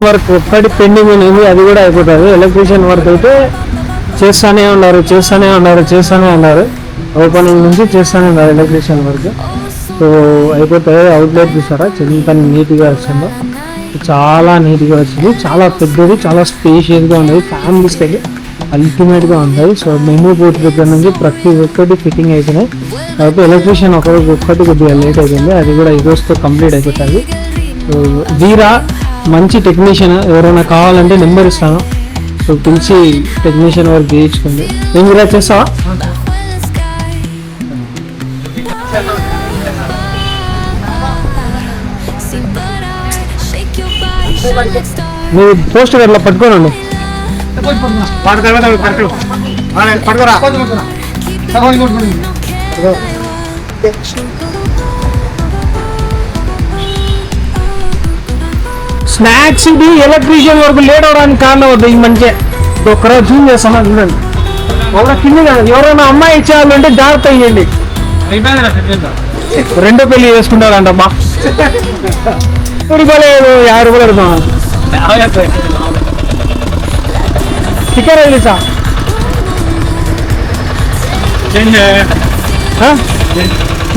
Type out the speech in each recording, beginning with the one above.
Work ఒక్కటి pending ఉంది, అది కూడా అయిపోతుంది. ఎలక్ట్రీషియన్ వర్క్ అయితే చేస్తూనే ఉన్నారు. ఓపెనింగ్ నుంచి చేస్తూనే ఉన్నారు ఎలక్ట్రీషియన్ వర్క్. సో అయిపోతుంది. అవుట్లెట్ చూసారా ఎంత నీట్గా వచ్చిందో, చాలా నీట్గా వచ్చింది. చాలా పెద్దది, చాలా స్పేషియస్గా ఉండేది. ఫ్యామిలీస్కి అయితే అల్టిమేట్గా ఉంటుంది. సో మెనూ బోర్డ్ దగ్గర నుంచి ప్రతి ఒక్కటి ఫిట్టింగ్ అయిపోయినాయి. అయితే ఎలక్ట్రీషియన్ ఒక్కటి కొద్దిగా లేట్ అయిపోయింది, అది కూడా ఈ రోజుతో కంప్లీట్ అయిపోతుంది. సో వీరా మంచి టెక్నీషియన్, ఎవరైనా కావాలంటే నెంబర్ ఇస్తాను. సో పిలిచి టెక్నీషియన్ వర్క్ చేయించుకోండి. ఏం వీరా చేస్తావా? మీ పోస్టర్ అట్లా పట్టుకోనండి. స్నాక్స్ ఇది ఎలక్ట్రీషియన్ వరకు లేట్ అవడానికి కారణం అవుతుంది. ఈ మంచిగా ఒక్కరోజు జూమ్ చేస్తాను చూడండి. ఒక కింద ఎవరైనా అమ్మాయి ఇచ్చేయాలంటే జాగ్రత్త ఇవ్వండి. రెండో పెళ్లి చేసుకుంటారంటమ్మా. 50 రూపాయలు అడుగుతాను. స్టిక్కర్ వెళ్ళిసా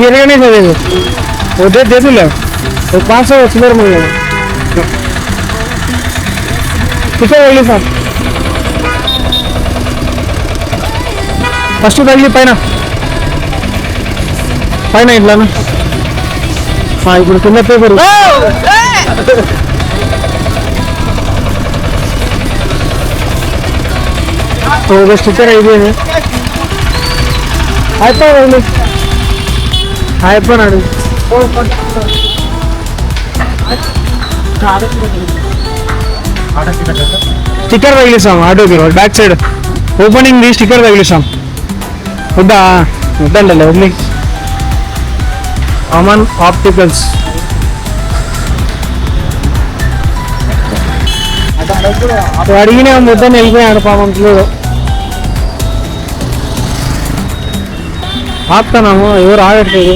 ఎరగానే చదివేది వద్దే తెదులే 500 చిల్లర మీద స్టిక్కర్ వెళ్ళిసా. ఫస్ట్ తగిలి పైన ఇట్లాను. ఇప్పుడు కింద పేపర్ స్టిక్కర్ అయిపోయింది. అయిపోయినాడు. స్టిక్కర్ తగిలిస్తాం ఆటోకి బ్యాక్ సైడ్ ఓపెనింగ్ స్టిక్కర్ తగిలిస్తాం. వద్దండి వదిలి. అమన్ ఆప్టికల్స్ అడిగిన ముద్దని వెళ్ళిపోయాడు పాపం. ఆపుతున్నాము, ఎవరు ఆగట్లేదు.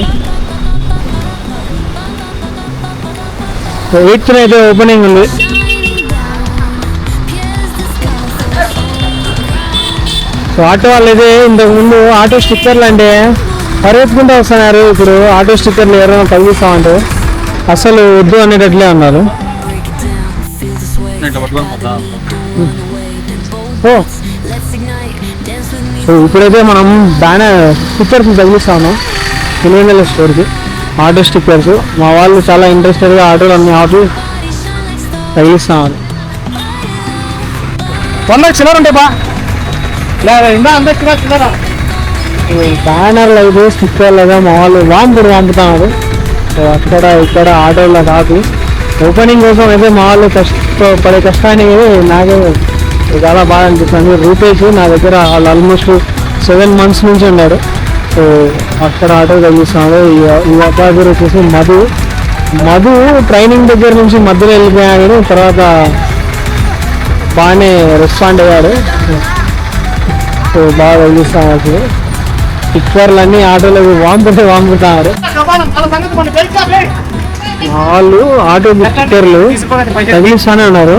8th అయితే ఓపెనింగ్ ఉంది. సో ఆటో వాళ్ళు అయితే ఇంతకుముందు ఆటో స్టిక్కర్లు అంటే పరిగెత్తుకుంటూ వస్తున్నారు. ఇప్పుడు ఆటో స్టిక్కర్లు ఎవరైనా తగ్గిస్తామంటే అసలు వద్దు అనేటట్లే ఉన్నారు. సో ఇప్పుడైతే మనం బ్యానర్ స్టిక్కర్స్ తగిలిస్తాము పులివెందుల స్టోర్కి. ఆటో స్టిక్కర్స్ మా వాళ్ళు చాలా ఇంట్రెస్టెడ్గా ఆటోలు అన్ని ఆటో తగిలిస్తామని. 100 చిల్లర ఉంటాయి బా లేదా అంత చిల్లర. బ్యానర్లు అయితే స్టిక్కర్లు అయితే మా వాళ్ళు వాంపుతున్నారు. సో అక్కడ ఇక్కడ ఆటోలో కాదు. ఓపెనింగ్ కోసం అయితే మా వాళ్ళు పడే కష్టానికి నాకే చాలా బాగా అనిపిస్తుంది. రూపేష్ నా దగ్గర వాళ్ళు ఆల్మోస్ట్ 7 months నుంచి ఉన్నారు. సో అక్కడ ఆటో తగ్గిస్తున్నాడు. ఈ అబ్బాయి వచ్చేసి మధు ట్రైనింగ్ దగ్గర నుంచి మధ్యలో వెళ్ళిపోయాడు. తర్వాత బాగానే రెస్పాండ్ అయ్యాడు. సో బాగా తగ్గిస్తాను. అసలు స్టిక్కర్లు అన్నీ ఆటోలకు వాంపుతున్నారు. వాళ్ళు ఆటో స్టిక్కర్లు తగిలిస్తానే ఉన్నారు.